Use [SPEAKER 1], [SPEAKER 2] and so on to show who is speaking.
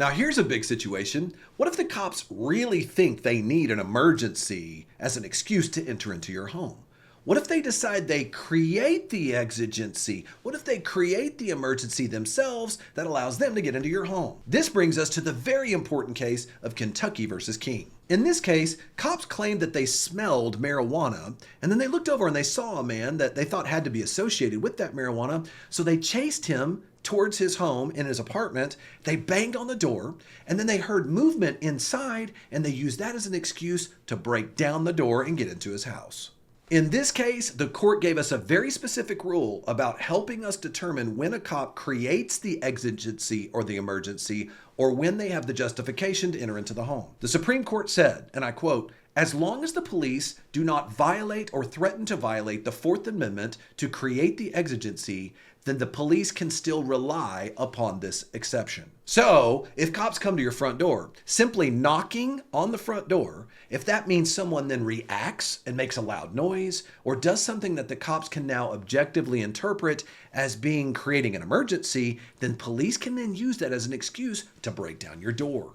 [SPEAKER 1] Now, here's a big situation. What if the cops really think they need an emergency as an excuse to enter into your home? What if they decide they create the exigency? What if they create the emergency themselves that allows them to get into your home? This brings us to the very important case of Kentucky versus King. In this case, cops claimed that they smelled marijuana, and then they looked over and they saw a man that they thought had to be associated with that marijuana, so they chased him towards his home in his apartment. They banged on the door, and then they heard movement inside, and they used that as an excuse to break down the door and get into his house. In this case, the court gave us a very specific rule about helping us determine when a cop creates the exigency or the emergency, or when they have the justification to enter into the home. The Supreme Court said, and I quote, "As long as the police do not violate or threaten to violate the Fourth Amendment to create the exigency, then the police can still rely upon this exception." So, if cops come to your front door, simply knocking on the front door, if that means someone then reacts and makes a loud noise or does something that the cops can now objectively interpret as being creating an emergency, then police can then use that as an excuse to break down your door.